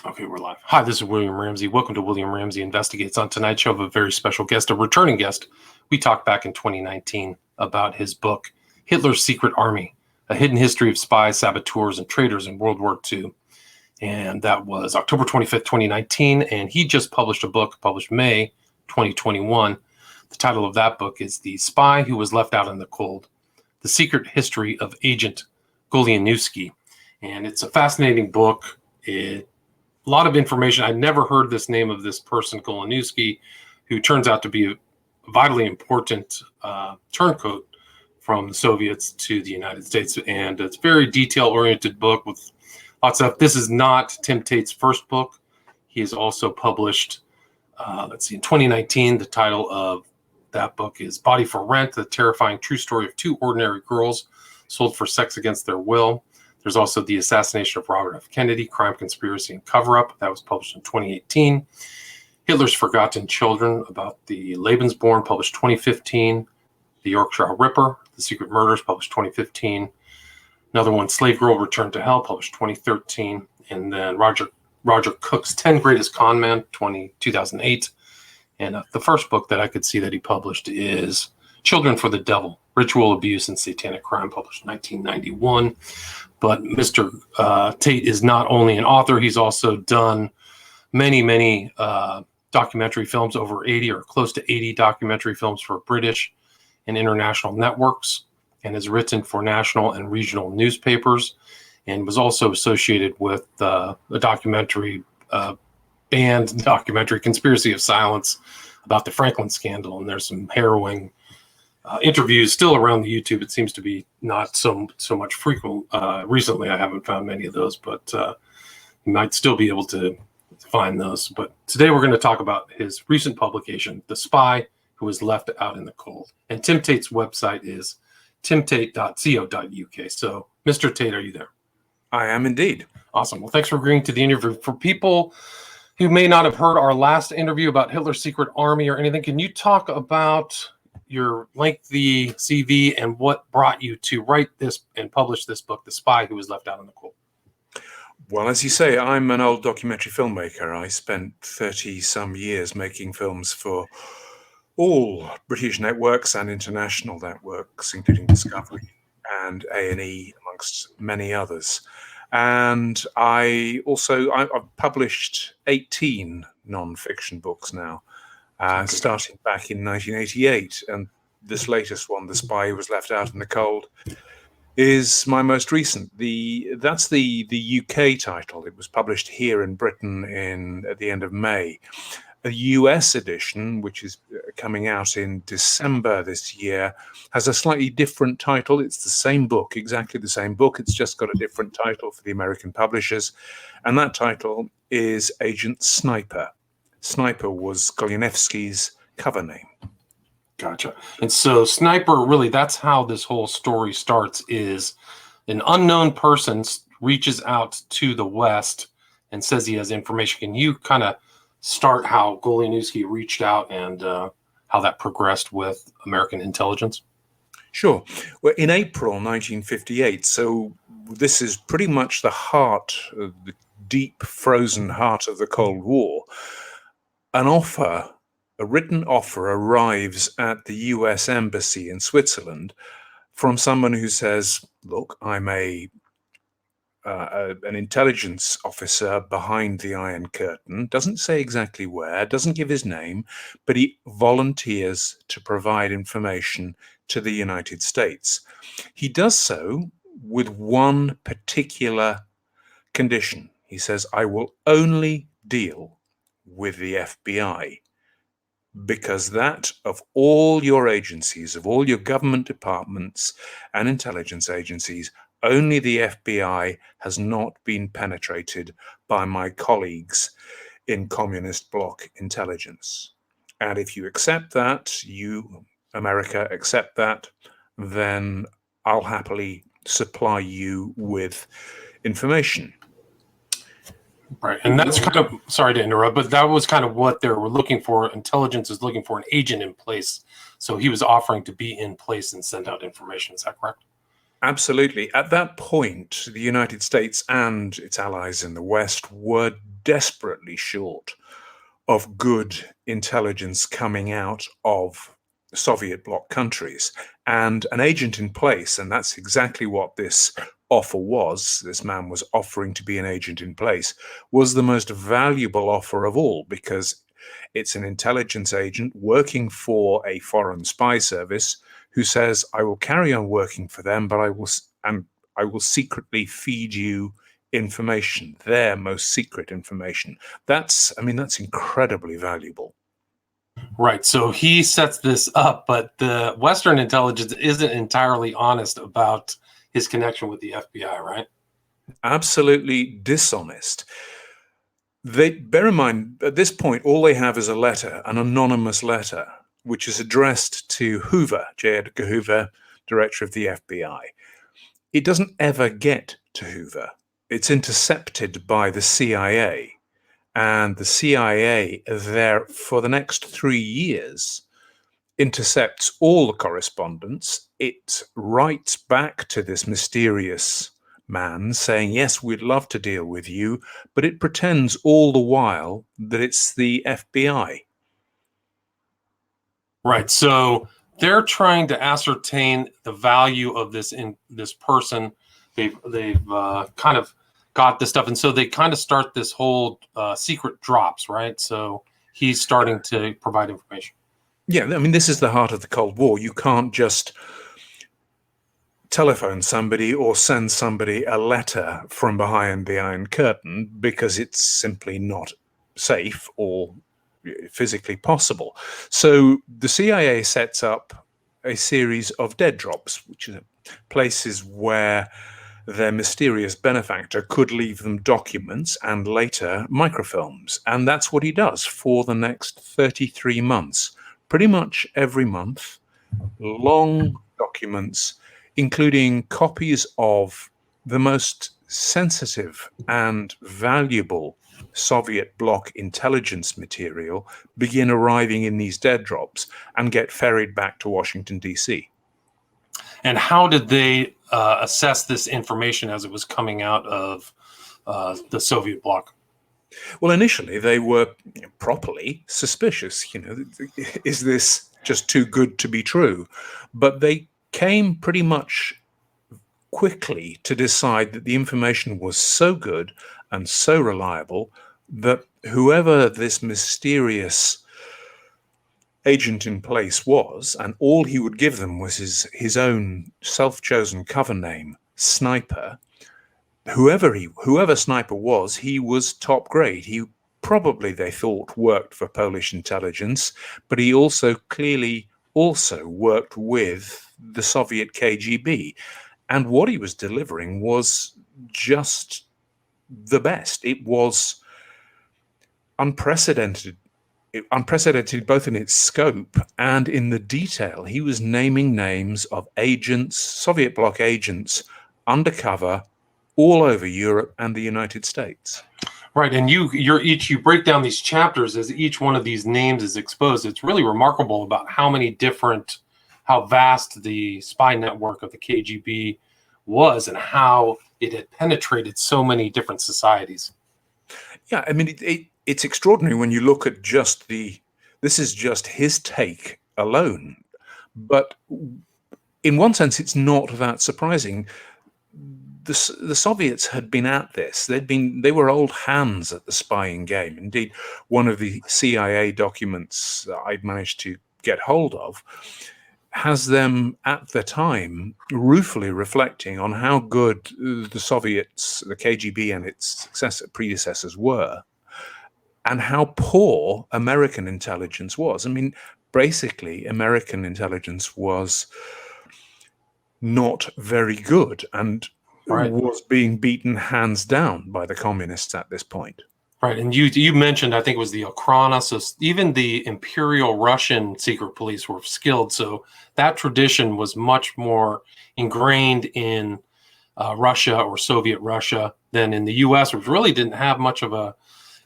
Okay, we're live. Hi, this is William Ramsey. Welcome to William Ramsey Investigates. On tonight's show, I have a very special guest, a returning guest. We talked back in 2019 about his book, Hitler's Secret Army, A Hidden History of Spies, Saboteurs, and Traitors in World War II. And that was October 25th, 2019. And he just published a book, published May 2021. The title of that book is The Spy Who Was Left Out in the Cold, The Secret History of Agent Goleniewski. And it's a fascinating book. A lot of information. I'd never heard this name of this person, Goleniewski, who turns out to be a vitally important turncoat from the Soviets to the United States. And it's a very detail-oriented book with lots of. This is not Tim Tate's first book. He has also published, in 2019, the title of that book is Body for Rent, the terrifying true story of two ordinary girls sold for sex against their will. There's also The Assassination of Robert F. Kennedy, Crime, Conspiracy, and Cover-Up. That was published in 2018. Hitler's Forgotten Children, about the Lebensborn, published 2015. The Yorkshire Ripper, The Secret Murders, published 2015. Another one, Slave Girl Returned to Hell, published 2013. And then Roger Cook's 10 Greatest Con Men, 2008. And the first book that I could see that he published is Children for the Devil, Ritual Abuse and Satanic Crime, published 1991. But Mr. Tate is not only an author, he's also done many documentary films, over 80 or close to 80 documentary films for British and international networks, and has written for national and regional newspapers, and was also associated with a documentary, banned documentary, Conspiracy of Silence, about the Franklin scandal. And there's some harrowing interviews still around the YouTube. It seems to be not so much frequent. Recently, I haven't found many of those, but you might still be able to find those. But today we're going to talk about his recent publication, The Spy Who Was Left Out in the Cold. And Tim Tate's website is timtate.co.uk. So, Mr. Tate, are you there? I am indeed. Awesome. Well, thanks for agreeing to the interview. For people who may not have heard our last interview about Hitler's Secret Army or anything, can you talk about your lengthy CV and what brought you to write this and publish this book, The Spy Who Was Left Out in the Cold? Well, as you say, I'm an old documentary filmmaker. I spent 30-some years making films for all British networks and international networks, including Discovery and A&E, amongst many others. And I've published 18 non-fiction books now, starting back in 1988. And this latest one, The Spy Who Was Left Out in the Cold, is my most recent. That's the UK title. It was published here in Britain at the end of May. A US edition, which is coming out in December this year, has a slightly different title. It's the same book, exactly the same book. It's just got a different title for the American publishers. And that title is Agent Sniper. Sniper was Goleniewski's cover name. Gotcha. And so Sniper, really, that's how this whole story starts, is an unknown person reaches out to the West and says he has information. Can you kind of start how Goleniewski reached out and how that progressed with American intelligence? Sure. Well, in April 1958, so this is pretty much the heart, the deep frozen heart of the Cold War, a written offer arrives at the US Embassy in Switzerland from someone who says, look, I'm an intelligence officer behind the Iron Curtain, doesn't say exactly where, doesn't give his name, but he volunteers to provide information to the United States. He does so with one particular condition. He says, I will only deal with the FBI, because that, of all your agencies, of all your government departments and intelligence agencies, only the FBI has not been penetrated by my colleagues in communist bloc intelligence. And if you accept that, you, America, accept that, then I'll happily supply you with information. Right. And that's kind of, sorry to interrupt, but that was kind of what they were looking for. Intelligence is looking for an agent in place. So he was offering to be in place and send out information. Is that correct? Absolutely. At that point, the United States and its allies in the West were desperately short of good intelligence coming out of Soviet bloc countries, and an agent in place. And that's exactly what this offer was. This man was offering to be an agent in place, was the most valuable offer of all, because it's an intelligence agent working for a foreign spy service who says, I will carry on working for them, but I will secretly feed you information, their most secret information. That's incredibly valuable. Right. So he sets this up, but the Western intelligence isn't entirely honest about his connection with the FBI, right? Absolutely dishonest. Bear in mind, at this point, all they have is a letter, an anonymous letter, which is addressed to Hoover, J. Edgar Hoover, director of the FBI. It doesn't ever get to Hoover. It's intercepted by the CIA. And the CIA, there for the next 3 years, intercepts all the correspondence. It writes back to this mysterious man saying, yes, we'd love to deal with you, but it pretends all the while that it's the FBI. Right. So they're trying to ascertain the value of this person. They've kind of got this stuff, and so they kind of start this whole secret drops, right? So he's starting to provide information. Yeah, I mean, this is the heart of the Cold War. You can't just telephone somebody or send somebody a letter from behind the Iron Curtain because it's simply not safe or physically possible. So the CIA sets up a series of dead drops, which are places where their mysterious benefactor could leave them documents and later microfilms. And that's what he does for the next 33 months. Pretty much every month, long documents, including copies of the most sensitive and valuable Soviet bloc intelligence material, begin arriving in these dead drops and get ferried back to Washington, D.C. And how did they assess this information as it was coming out of the Soviet bloc? Well, initially they were properly suspicious. Is this just too good to be true? But they came pretty much quickly to decide that the information was so good and so reliable that whoever this mysterious agent in place was, and all he would give them was his own self-chosen cover name, Sniper. Whoever Sniper was, he was top grade. He probably, they thought, worked for Polish intelligence, but he clearly worked with the Soviet KGB. And what he was delivering was just the best. It was unprecedented both in its scope and in the detail. He was naming names of agents, Soviet bloc agents, undercover all over Europe and the United States. Right, and you break down these chapters as each one of these names is exposed. It's really remarkable about how vast the spy network of the KGB was and how it had penetrated so many different societies. Yeah, I mean, it's extraordinary when you look at this is just his take alone. But in one sense, it's not that surprising. The Soviets had been at this. They were old hands at the spying game. Indeed, one of the CIA documents that I'd managed to get hold of has them at the time ruefully reflecting on how good the Soviets, the KGB and its predecessors were, and how poor American intelligence was. I mean, basically, American intelligence was not very good and was being beaten hands down by the communists at this point. Right, and you mentioned, I think it was the Okhrana, so even the Imperial Russian secret police were skilled, so that tradition was much more ingrained in Russia or Soviet Russia than in the U.S., which really didn't have much of a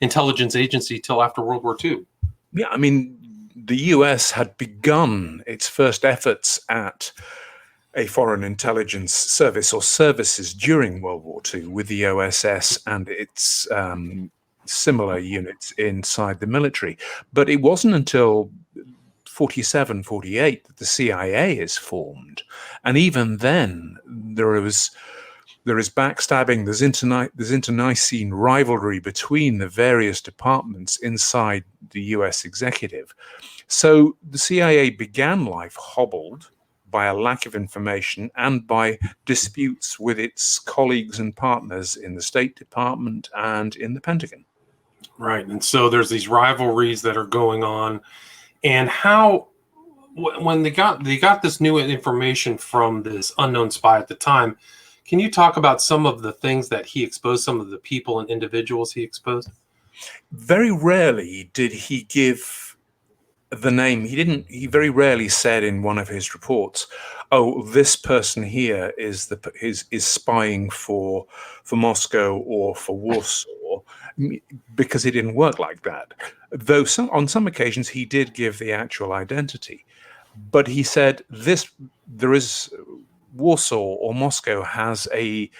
intelligence agency till after World War II. Yeah, I mean, the U.S. had begun its first efforts at a foreign intelligence service or services during World War II with the OSS and its similar units inside the military. But it wasn't until 47, 48 that the CIA is formed. And even then, there is backstabbing, there's internecine rivalry between the various departments inside the US executive. So the CIA began life hobbled by a lack of information and by disputes with its colleagues and partners in the State Department and in the Pentagon. Right. And so there's these rivalries that are going on. And how, when they got this new information from this unknown spy at the time, can you talk about some of the things that he exposed, some of the people and individuals he exposed? Very rarely did he give the name. He very rarely said in one of his reports, "Oh, this person here is spying for Moscow or for Warsaw," because it didn't work like that. Though on some occasions he did give the actual identity, but he said there is Warsaw or Moscow has a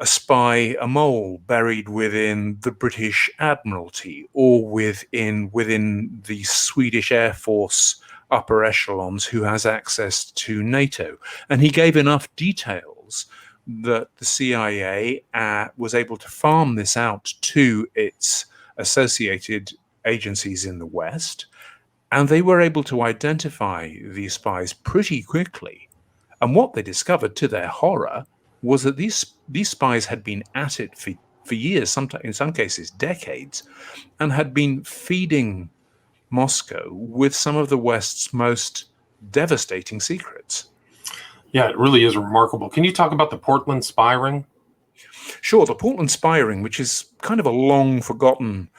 spy, a mole buried within the British Admiralty or within the Swedish Air Force upper echelons who has access to NATO. And he gave enough details that the CIA was able to farm this out to its associated agencies in the West, and they were able to identify these spies pretty quickly. And what they discovered, to their horror, was that these spies had been at it for years, sometimes in some cases decades, and had been feeding Moscow with some of the West's most devastating secrets. Yeah, it really is remarkable. Can you talk about the Portland spy ring? Sure, the Portland spy ring, which is kind of a long forgotten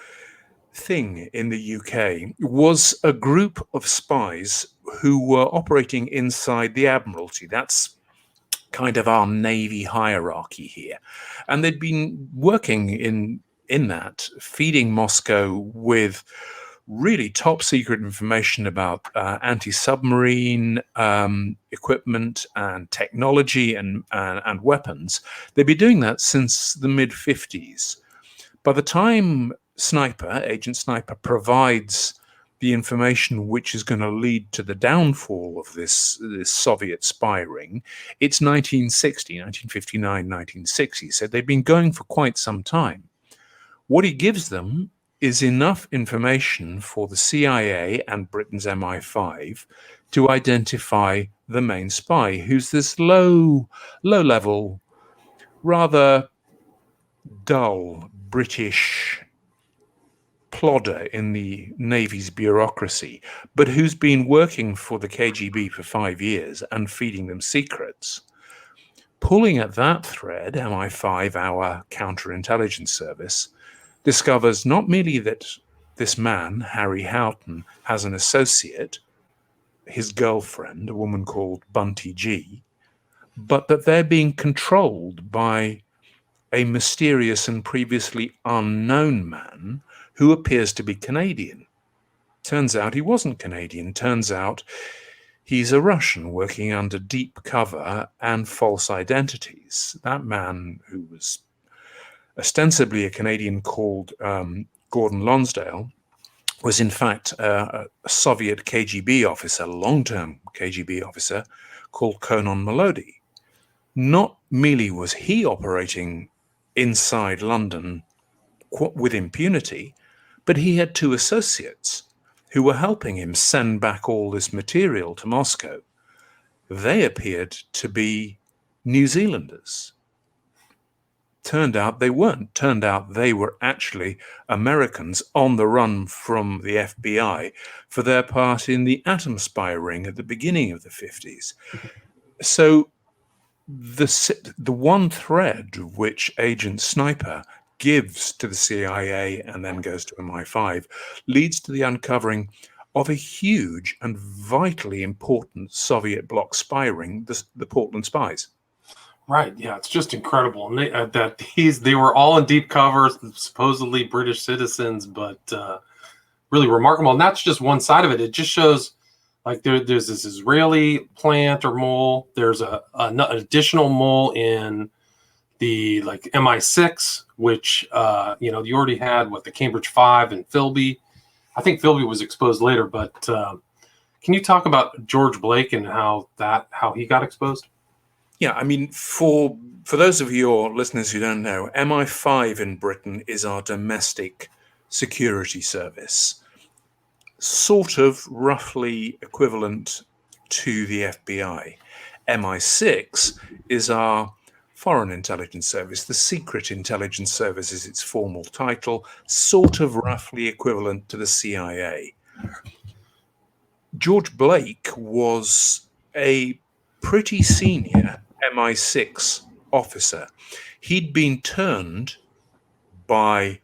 thing in the UK, was a group of spies who were operating inside the Admiralty. That's kind of our Navy hierarchy here. And they'd been working in that, feeding Moscow with really top secret information about anti-submarine equipment and technology and weapons. They'd been doing that since the mid-50s. By the time Agent Sniper provides the information which is going to lead to the downfall of this Soviet spy ring, it's 1959, 1960. So they've been going for quite some time. What he gives them is enough information for the CIA and Britain's MI5 to identify the main spy, who's this low-level, rather dull British plodder in the Navy's bureaucracy, but who's been working for the KGB for 5 years and feeding them secrets. Pulling at that thread, MI5, our counterintelligence service, discovers not merely that this man, Harry Houghton, has an associate, his girlfriend, a woman called Bunty G, but that they're being controlled by a mysterious and previously unknown man who appears to be Canadian. Turns out he wasn't Canadian. Turns out he's a Russian working under deep cover and false identities. That man, who was ostensibly a Canadian called Gordon Lonsdale, was in fact a Soviet KGB officer, long-term KGB officer, called Conan Melody. Not merely was he operating inside London with impunity, but he had two associates who were helping him send back all this material to Moscow. They appeared to be New Zealanders. Turned out they weren't. Turned out they were actually Americans on the run from the FBI for their part in the atom spy ring at the beginning of the 50s. So the one thread which Agent Sniper gives to the CIA and then goes to MI5 leads to the uncovering of a huge and vitally important Soviet bloc spy ring, the Portland Spies. Right. Yeah, it's just incredible. And they were all in deep cover, supposedly British citizens, but really remarkable. And that's just one side of it. It just shows, like, there's this Israeli plant or mole. There's an additional mole in the like MI6, which you already had the Cambridge 5 and Philby. I think Philby was exposed later, but can you talk about George Blake and how he got exposed? Yeah, I mean, for those of your listeners who don't know, MI5 in Britain is our domestic security service, sort of roughly equivalent to the FBI. MI6 is our foreign intelligence service. The Secret Intelligence Service is its formal title, sort of roughly equivalent to the CIA. George Blake was a pretty senior MI6 officer. He'd been turned by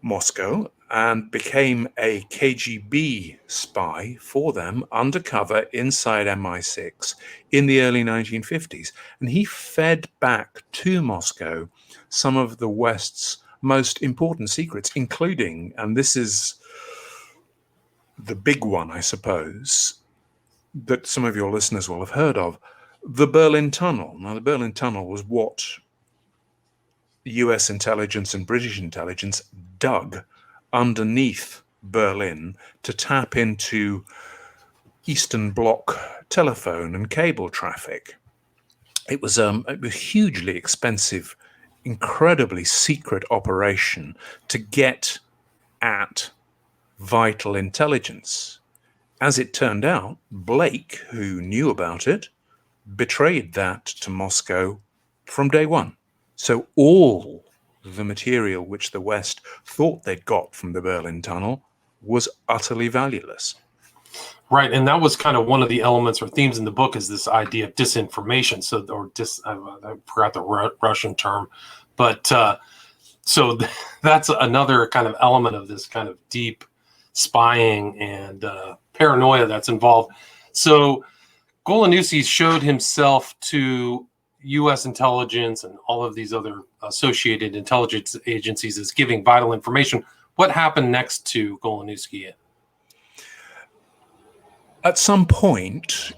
Moscow and became a KGB spy for them, undercover inside MI6 in the early 1950s. And he fed back to Moscow some of the West's most important secrets, including, and this is the big one, I suppose, that some of your listeners will have heard of, the Berlin Tunnel. Now, the Berlin Tunnel was what US intelligence and British intelligence dug underneath Berlin to tap into Eastern Bloc telephone and cable traffic. It was a hugely expensive, incredibly secret operation to get at vital intelligence. As it turned out, Blake, who knew about it, betrayed that to Moscow from day one. So all the material which the West thought they'd got from the Berlin Tunnel was utterly valueless. Right, and that was kind of one of the elements or themes in the book, is this idea of disinformation. I forgot the Russian term, but that's another kind of element of this kind of deep spying and paranoia that's involved. So Goleniewski showed himself to U.S. intelligence and all of these other associated intelligence agencies as giving vital information. What happened next to Goleniewski? At some point,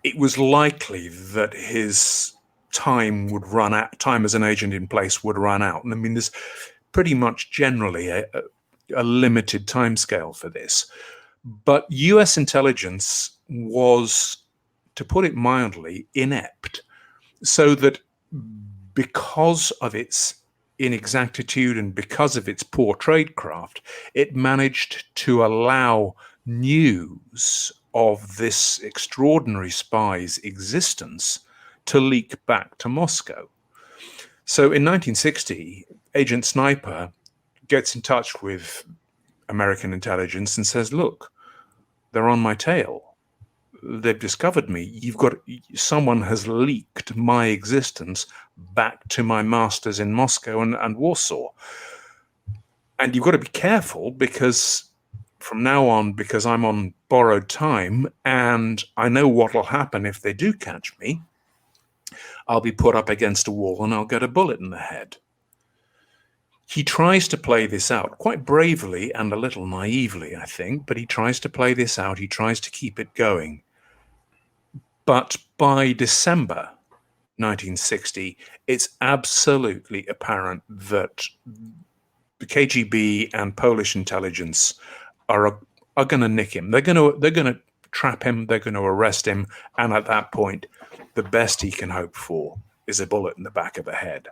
it was likely that his time would run out, time as an agent in place would run out. And I mean, there's pretty much generally a limited timescale for this. But US intelligence was, to put it mildly, inept. So that because of its inexactitude and because of its poor tradecraft, it managed to allow news of this extraordinary spy's existence to leak back to Moscow. So in 1960, Agent Sniper gets in touch with American intelligence and says, look, they're on my tail. They've discovered me. Someone has leaked my existence back to my masters in Moscow and Warsaw. And you've got to be careful, because from now on, because I'm on borrowed time and I know what will happen if they do catch me, I'll be put up against a wall and I'll get a bullet in the head. He tries to play this out quite bravely and a little naively, I think, but he tries to play this out. He tries to keep it going. But by December 1960, it's absolutely apparent that the KGB and Polish intelligence are going to nick him. They're going to trap him. They're going to arrest him. And at that point, the best he can hope for is a bullet in the back of the head.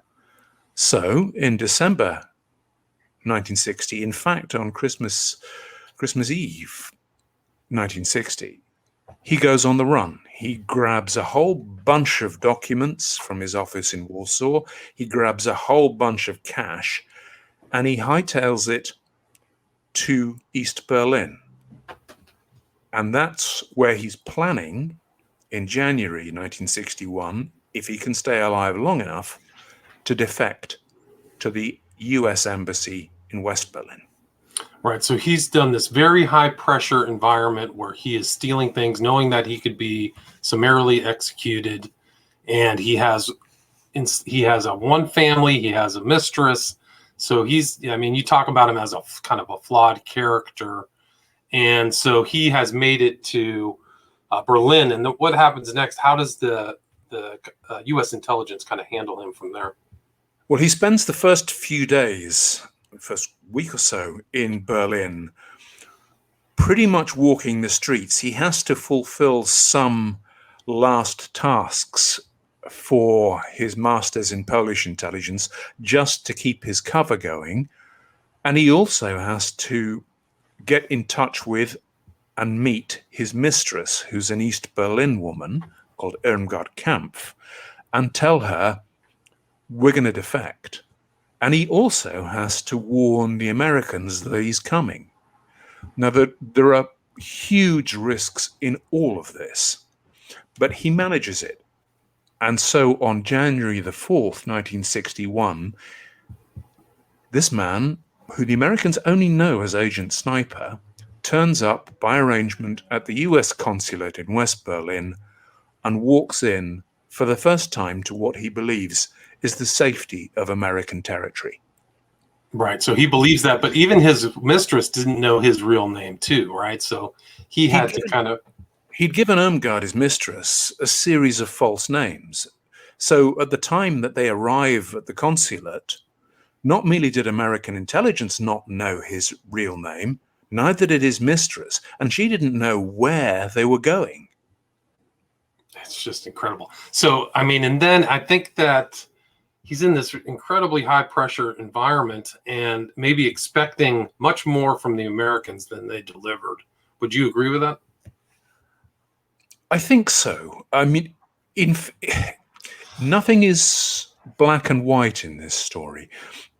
So in December 1960, in fact, on Christmas Eve 1960, he goes on the run. He grabs a whole bunch of documents from his office in Warsaw. He grabs a whole bunch of cash, and he hightails it to East Berlin. And that's where he's planning in January 1961, if he can stay alive long enough, to defect to the US Embassy in West Berlin. Right. So he's done this very high pressure environment where he is stealing things, knowing that he could be summarily executed. And he has one family, he has a mistress. So you talk about him as a kind of a flawed character. And so he has made it to Berlin. And what happens next? How does the U.S. intelligence kind of handle him from there? Well, he spends the first few days, first week or so in Berlin, pretty much walking the streets. He has to fulfill some last tasks for his masters in Polish intelligence just to keep his cover going. And he also has to get in touch with and meet his mistress, who's an East Berlin woman called Irmgard Kampf, and tell her, we're going to defect. And he also has to warn the Americans that he's coming. Now, there are huge risks in all of this, but he manages it. And so on January the 4th, 1961, this man, who the Americans only know as Agent Sniper, turns up by arrangement at the US consulate in West Berlin and walks in for the first time to what he believes is the safety of American territory. Right. So he believes that, but even his mistress didn't know his real name too, right? So he had to kind of... He'd given Irmgard, his mistress, a series of false names. So at the time that they arrive at the consulate, not merely did American intelligence not know his real name, neither did his mistress, and she didn't know where they were going. It's just incredible. So, I mean, and then I think that he's in this incredibly high pressure environment and maybe expecting much more from the Americans than they delivered. Would you agree with that? I think so. I mean, nothing is black and white in this story.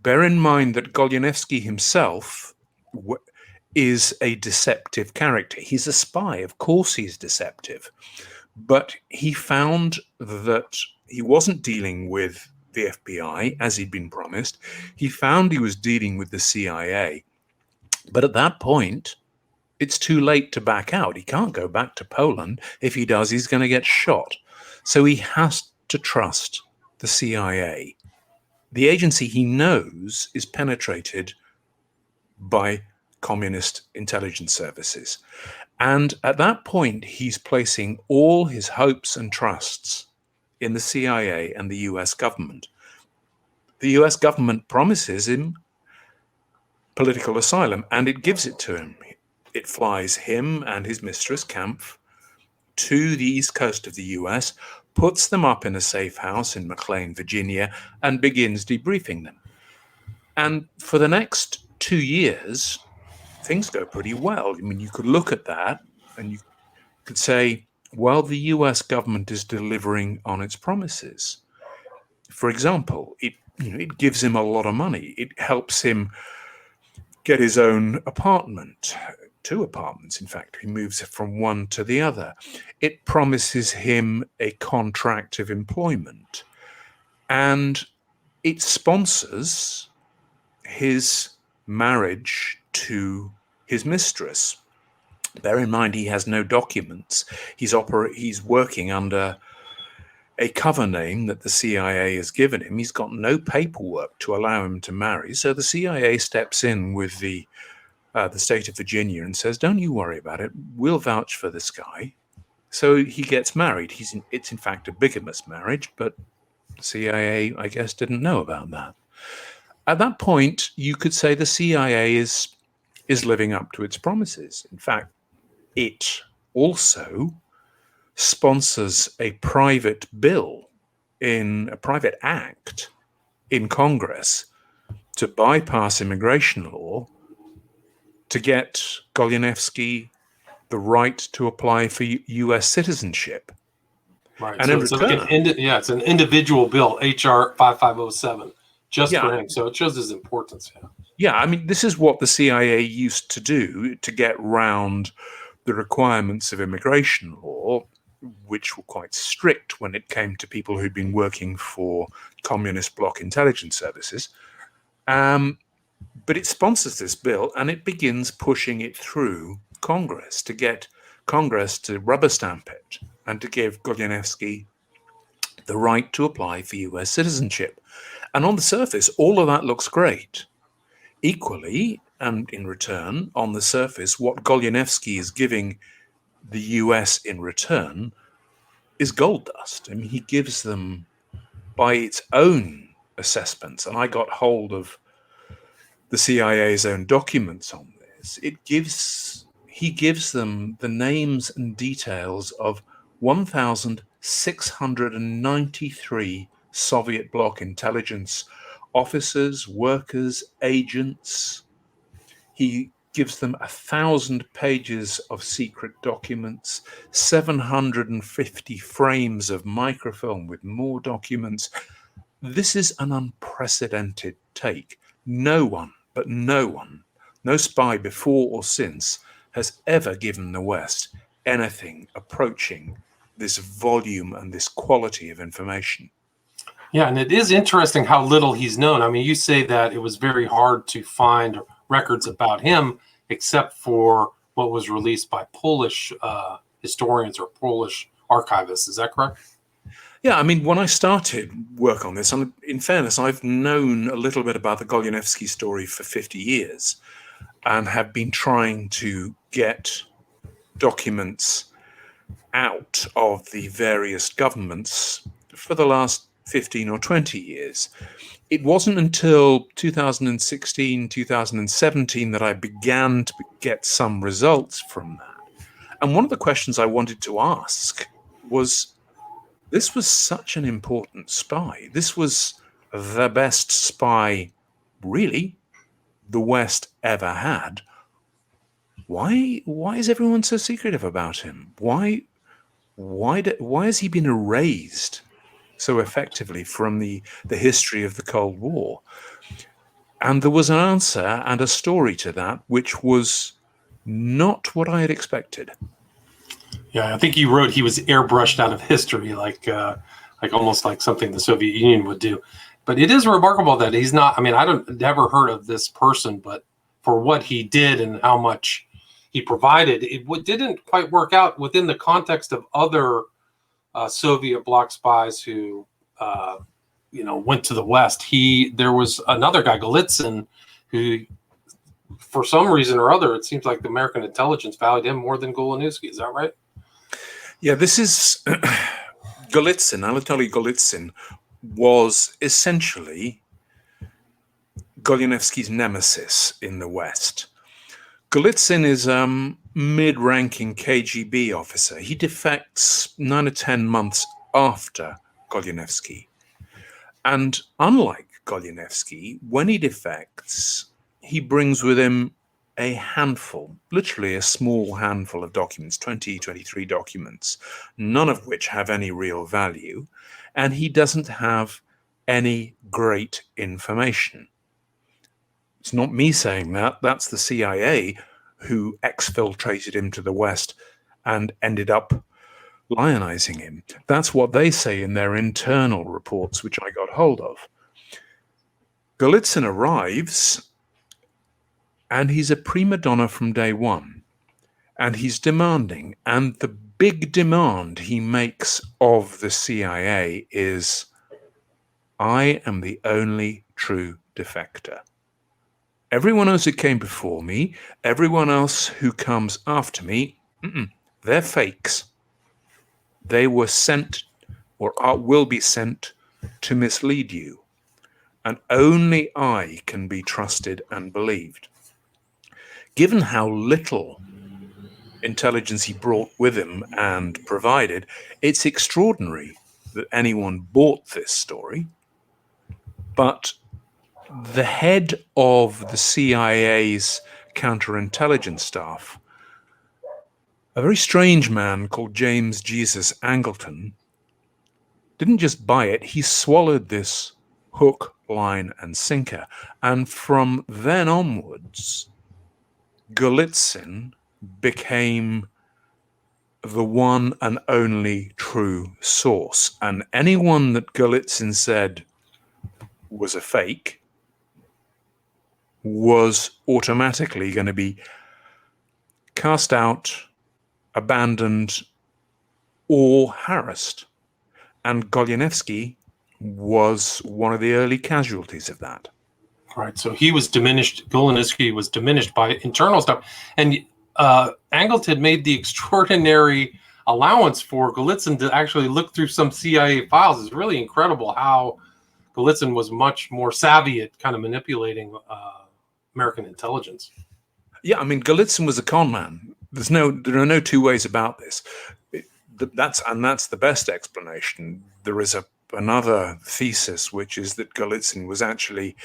Bear in mind that Goleniewski himself is a deceptive character. He's a spy. Of course he's deceptive. But he found that he wasn't dealing with the FBI, as he'd been promised. He found he was dealing with the CIA. But at that point, it's too late to back out. He can't go back to Poland. If he does, he's going to get shot. So he has to trust the CIA. The agency he knows is penetrated by communist intelligence services. And at that point, he's placing all his hopes and trusts in the CIA and the US government. The US government promises him political asylum, and it gives it to him. It flies him and his mistress, Kampf, to the east coast of the US, puts them up in a safe house in McLean, Virginia, and begins debriefing them. And for the next 2 years, things go pretty well. I mean, you could look at that and you could say, well, the US government is delivering on its promises. For example, it gives him a lot of money. It helps him get his own apartment, 2 apartments, in fact. He moves from one to the other. It promises him a contract of employment. And it sponsors his marriage to his mistress. Bear in mind, he has no documents. He's working under a cover name that the CIA has given him. He's got no paperwork to allow him to marry. So the CIA steps in with the state of Virginia and says, don't you worry about it. We'll vouch for this guy. So he gets married. It's in fact a bigamous marriage, but the CIA, I guess, didn't know about that. At that point, you could say the CIA is living up to its promises. In fact, it also sponsors a private bill, in a private act in Congress to bypass immigration law to get Goleniewski the right to apply for U.S. citizenship. Right. And so in return, it's an individual bill, H.R. 5507, just for him. So it shows his importance. Yeah, I mean, this is what the CIA used to do to get round the requirements of immigration law, which were quite strict when it came to people who'd been working for communist bloc intelligence services. But it sponsors this bill and it begins pushing it through Congress to get Congress to rubber stamp it and to give Goleniewski the right to apply for US citizenship. And on the surface, all of that looks great. Equally, and in return, on the surface, what Goleniewski is giving the US in return is gold dust. I mean, he gives them, by its own assessments, and I got hold of the CIA's own documents on this, he gives them the names and details of 1,693 Soviet bloc intelligence officers, workers, agents. He gives them 1,000 pages of secret documents, 750 frames of microfilm with more documents. This is an unprecedented take. No one, no spy before or since, has ever given the West anything approaching this volume and this quality of information. Yeah, and it is interesting how little he's known. I mean, you say that it was very hard to find records about him, except for what was released by Polish historians or Polish archivists. Is that correct? Yeah, I mean, when I started work on this, and in fairness, I've known a little bit about the Goleniewski story for 50 years and have been trying to get documents out of the various governments for the last 15 or 20 years. It wasn't until 2016, 2017 that I began to get some results from that. And one of the questions I wanted to ask was, this was such an important spy. This was the best spy, really, the West ever had. Why is everyone so secretive about him? Why has he been erased so effectively from the history of the Cold War? And there was an answer and a story to that, which was not what I had expected. Yeah, I think you wrote he was airbrushed out of history, like almost like something the Soviet Union would do. But it is remarkable that he's not. I mean, never heard of this person, but for what he did and how much he provided, it didn't quite work out within the context of other Soviet bloc spies who, went to the West. There was another guy, Golitsyn, who, for some reason or other, it seems like the American intelligence valued him more than Goleniewski. Is that right? Yeah, this is Golitsyn. Anatoly Golitsyn was essentially Goleniewski's nemesis in the West. Golitsyn is a mid-ranking KGB officer. He defects 9 or 10 months after Goleniewski. And unlike Goleniewski, when he defects, he brings with him a handful, literally a small handful of documents, 23 documents, none of which have any real value, and he doesn't have any great information. It's not me saying that. That's the CIA who exfiltrated him to the West and ended up lionizing him. That's what they say in their internal reports, which I got hold of. Golitsyn arrives, and he's a prima donna from day one. And he's demanding. And the big demand he makes of the CIA is, I am the only true defector. Everyone else who came before me, everyone else who comes after me, they're fakes. They were sent or will be sent to mislead you. And only I can be trusted and believed. Given how little intelligence he brought with him and provided, it's extraordinary that anyone bought this story. But the head of the CIA's counterintelligence staff, a very strange man called James Jesus Angleton, didn't just buy it, he swallowed this hook, line, and sinker. And from then onwards, Golitsyn became the one and only true source. And anyone that Golitsyn said was a fake was automatically going to be cast out, abandoned, or harassed. And Goleniewski was one of the early casualties of that. Right. So he was diminished. Goleniewski was diminished by internal stuff. And Angleton made the extraordinary allowance for Golitsyn to actually look through some CIA files. It's really incredible how Golitsyn was much more savvy at kind of manipulating American intelligence. Yeah, I mean, Golitsyn was a con man. There are no two ways about this. That's the best explanation. There is another thesis, which is that Golitsyn was actually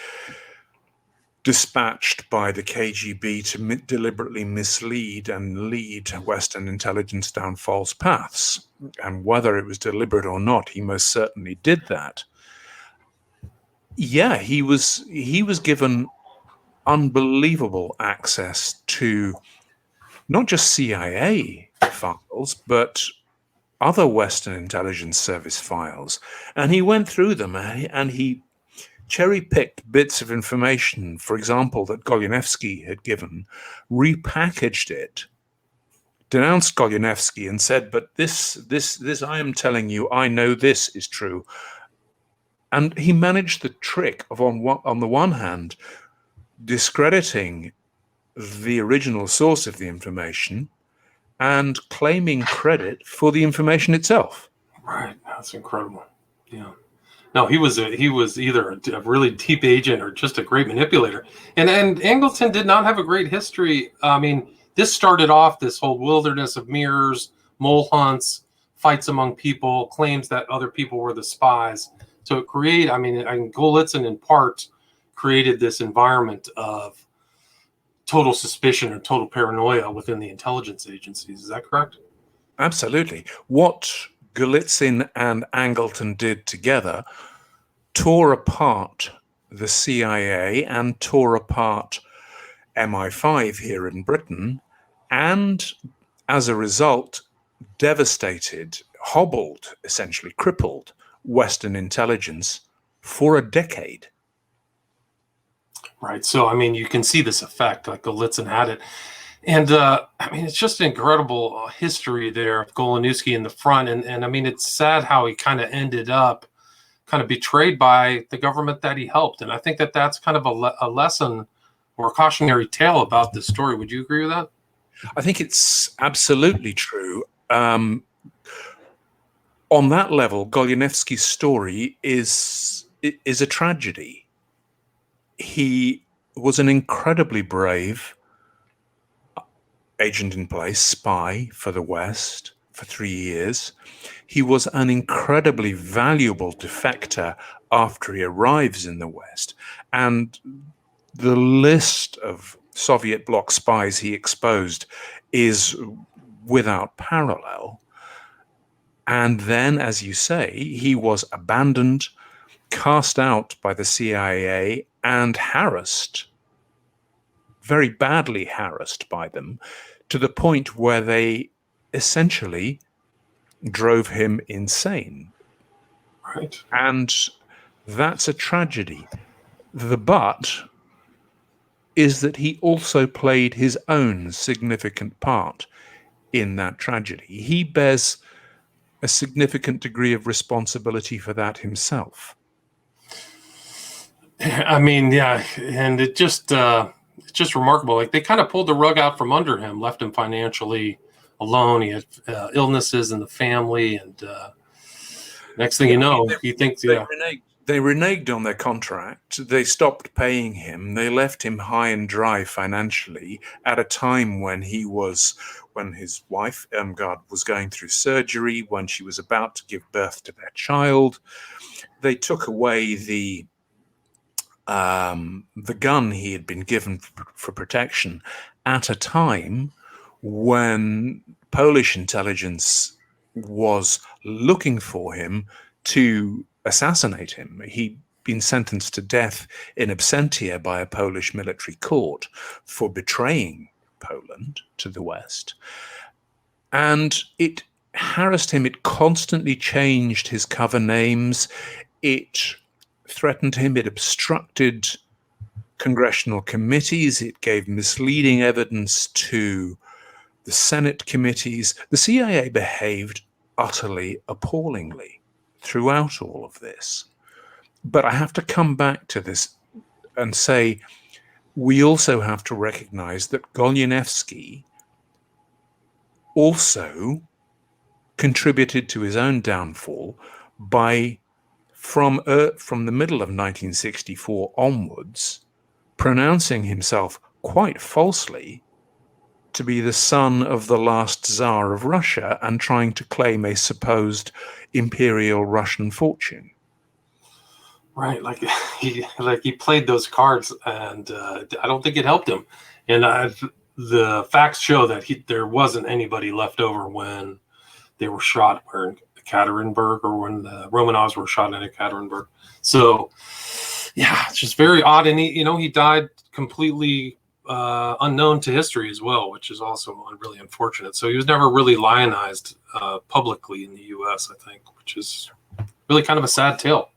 dispatched by the KGB to deliberately mislead and lead Western intelligence down false paths. And whether it was deliberate or not, he most certainly did that. Yeah, he was given unbelievable access to not just CIA files, but other Western intelligence service files. And he went through them and he cherry-picked bits of information, for example, that Goleniewski had given, repackaged it, denounced Goleniewski and said, but this I am telling you, I know this is true. And he managed the trick of, on the one hand, discrediting the original source of the information and claiming credit for the information itself. Right. That's incredible. Yeah. No, he was either a really deep agent or just a great manipulator. And Angleton did not have a great history. I mean, this started off this whole wilderness of mirrors, mole hunts, fights among people, claims that other people were the spies. So it created, Golitsyn in part created this environment of total suspicion or total paranoia within the intelligence agencies. Is that correct? Absolutely. What Golitsyn and Angleton did together tore apart the CIA and tore apart MI5 here in Britain, and as a result, devastated, hobbled, essentially crippled Western intelligence for a decade. Right. So, I mean, you can see this effect, like Golitsyn had it. And, it's just an incredible history there of Goleniewski in the front. And I mean, it's sad how he kind of ended up kind of betrayed by the government that he helped. And I think that that's kind of a lesson or a cautionary tale about this story. Would you agree with that? I think it's absolutely true. On that level, Goleniewski's story is a tragedy. He was an incredibly brave agent in place, spy for the West for 3 years. He was an incredibly valuable defector after he arrives in the West. And the list of Soviet bloc spies he exposed is without parallel. And then, as you say, he was abandoned, cast out by the CIA, and harassed, very badly harassed by them, to the point where they essentially drove him insane. Right. And that's a tragedy. The but is that he also played his own significant part in that tragedy. He bears a significant degree of responsibility for that himself. I mean, yeah, and it's just remarkable. Like, they kind of pulled the rug out from under him, left him financially alone. He had illnesses in the family, and next thing you know, he thinks, They reneged on their contract. They stopped paying him. They left him high and dry financially at a time when his wife, Irmgard, was going through surgery, when she was about to give birth to their child. They took away the gun he had been given for protection at a time when Polish intelligence was looking for him to assassinate him. He'd been sentenced to death in absentia by a Polish military court for betraying Poland to the West. And it harassed him. It constantly changed his cover names. It threatened him. It obstructed congressional committees. It gave misleading evidence to the Senate committees. The CIA behaved utterly appallingly throughout all of this. But I have to come back to this and say, we also have to recognize that Goleniewski also contributed to his own downfall by from the middle of 1964 onwards, pronouncing himself quite falsely to be the son of the last Tsar of Russia and trying to claim a supposed imperial Russian fortune. Right, like he played those cards, and I don't think it helped him. And the facts show that there wasn't anybody left over when they were shot in Ekaterinburg, or when the Romanovs were shot in Ekaterinburg. So, yeah, it's just very odd. And he died completely unknown to history as well, which is also really unfortunate. So he was never really lionized publicly in the U.S., I think, which is really kind of a sad tale.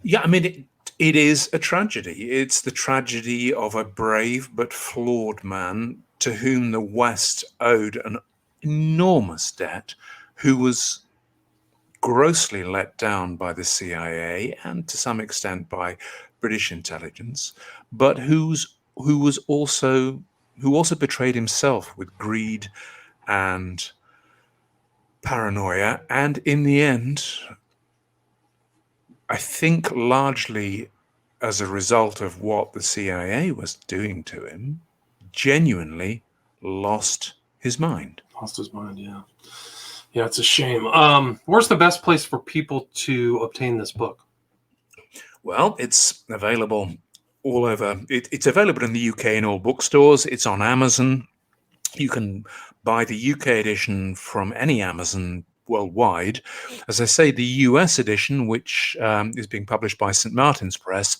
Yeah, I mean, it is a tragedy. It's the tragedy of a brave but flawed man to whom the West owed an enormous debt, who was grossly let down by the CIA and to some extent by British intelligence, but who also betrayed himself with greed and paranoia, and in the end, I think largely as a result of what the CIA was doing to him, genuinely lost his mind. Lost his mind, yeah. Yeah, it's a shame. Where's the best place for people to obtain this book? Well, it's available all over. It's available in the UK in all bookstores. It's on Amazon. You can buy the UK edition from any Amazon worldwide. As I say, the US edition, which is being published by St. Martin's Press,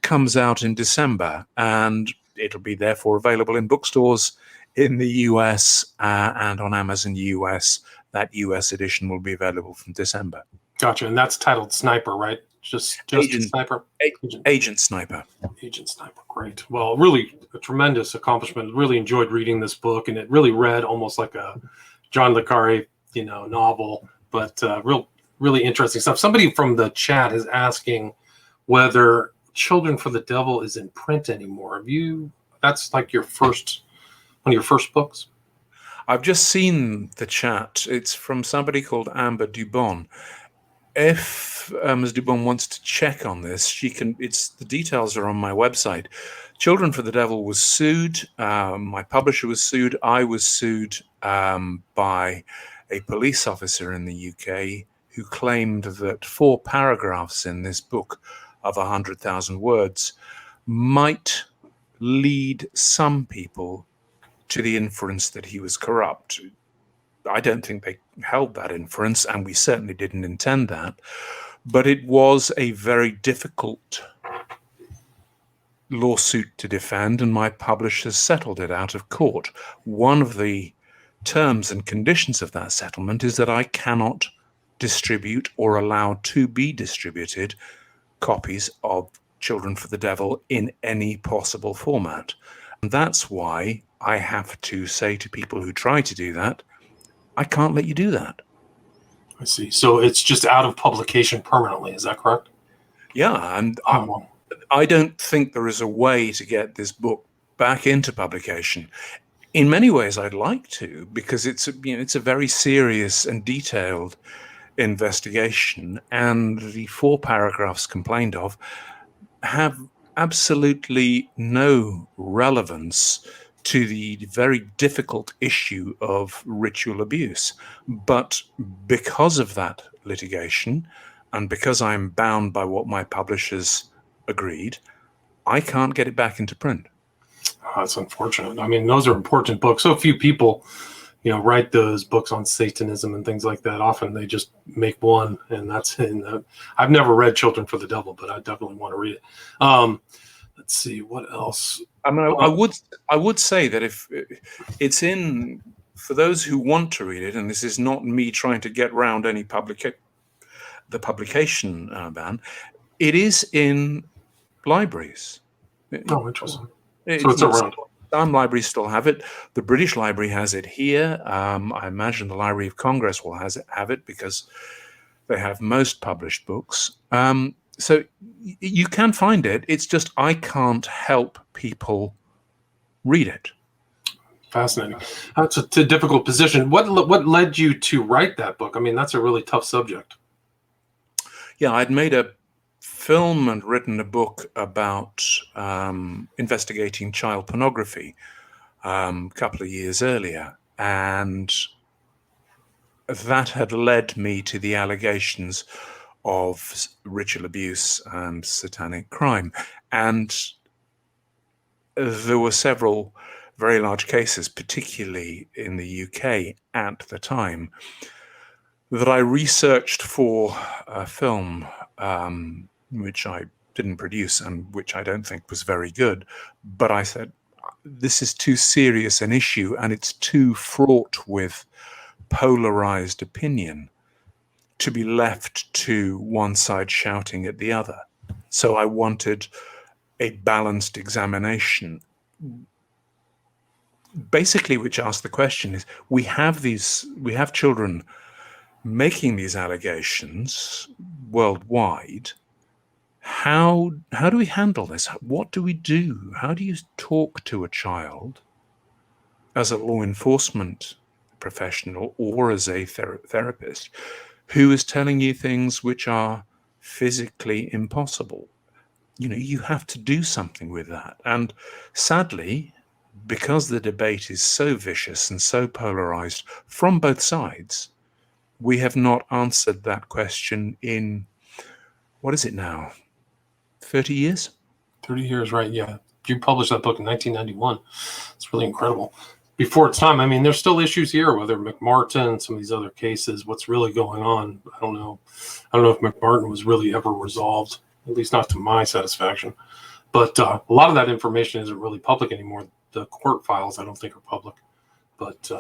comes out in December, and it'll be therefore available in bookstores in the US and on Amazon US. That US edition will be available from December. Gotcha. And that's titled Sniper, right? Just Agent Sniper? Agent Sniper. Agent Sniper. Great. Well, really a tremendous accomplishment. Really enjoyed reading this book, and it really read almost like a John le Carré, novel, but really interesting stuff. Somebody from the chat is asking whether Children for the Devil is in print anymore. That's like one of your first books? I've just seen the chat. It's from somebody called Amber Dubon. If Ms. Dubon wants to check on this, she can. The details are on my website. Children for the Devil was sued. My publisher was sued. I was sued by a police officer in the UK who claimed that 4 paragraphs in this book of 100,000 words might lead some people to the inference that he was corrupt. I don't think they held that inference, and we certainly didn't intend that. But it was a very difficult lawsuit to defend, and my publishers settled it out of court. One of the terms and conditions of that settlement is that I cannot distribute or allow to be distributed copies of Children for the Devil in any possible format. And that's why I have to say to people who try to do that, I can't let you do that. I see. So it's just out of publication permanently. Is that correct? Yeah, and I don't think there is a way to get this book back into publication. In many ways, I'd like to, because it's a very serious and detailed investigation, and the 4 paragraphs complained of have absolutely no relevance to the very difficult issue of ritual abuse. But because of that litigation, and because I'm bound by what my publishers agreed, I can't get it back into print. Oh, that's unfortunate. I mean, those are important books. So few people, write those books on Satanism and things like that. Often they just make one, and that's it. I've never read Children for the Devil, but I definitely want to read it. Let's see, what else? I mean, I would say that if it's in, for those who want to read it, and this is not me trying to get round any the publication ban, it is in libraries. Oh, interesting. So it's around. Some libraries still have it. The British Library has it here. I imagine the Library of Congress will have it because they have most published books. So you can find it. It's just I can't help people read it. Fascinating. That's a difficult position. What led you to write that book? I mean, that's a really tough subject. Yeah, I'd made a film and written a book about investigating child pornography a couple of years earlier, and that had led me to the allegations of ritual abuse and satanic crime. And there were several very large cases, particularly in the UK at the time, that I researched for a film, which I didn't produce and which I don't think was very good. But I said, this is too serious an issue and it's too fraught with polarized opinion to be left to one side shouting at the other. So I wanted a balanced examination, basically, which asked the question is, we have children making these allegations worldwide. How do we handle this? What do we do? How do you talk to a child as a law enforcement professional or as a therapist who is telling you things which are physically impossible? You know, you have to do something with that. And sadly, because the debate is so vicious and so polarized from both sides, we have not answered that question in, what is it now, 30 years? 30 years, right, yeah. You published that book in 1991. It's really incredible. Before its time, I mean, there's still issues here, whether McMartin, some of these other cases, what's really going on, I don't know. I don't know if McMartin was really ever resolved, at least not to my satisfaction. But a lot of that information isn't really public anymore. The court files, I don't think, are public. But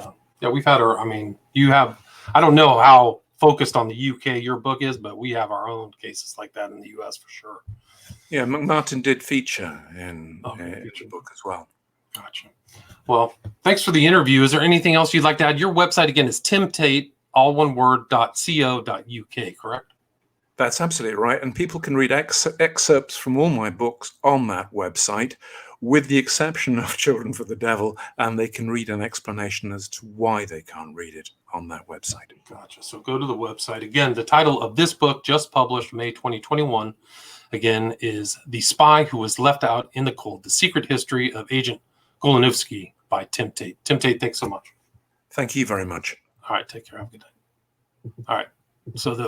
yeah, we've had our, I mean, you have, I don't know how focused on the UK your book is, but we have our own cases like that in the US for sure. Yeah, McMartin did feature in the book as well. Gotcha. Well, thanks for the interview. Is there anything else you'd like to add? Your website, again, is timtate, all one word, .co.uk, correct? That's absolutely right. And people can read excerpts from all my books on that website, with the exception of Children for the Devil, and they can read an explanation as to why they can't read it on that website. Gotcha. So go to the website. Again, the title of this book, just published May 2021, again, is The Spy Who Was Left Out in the Cold, The Secret History of Agent Goleniewski by Tim Tate. Tim Tate, thanks so much. Thank you very much. All right, take care. Have a good day. All right. So the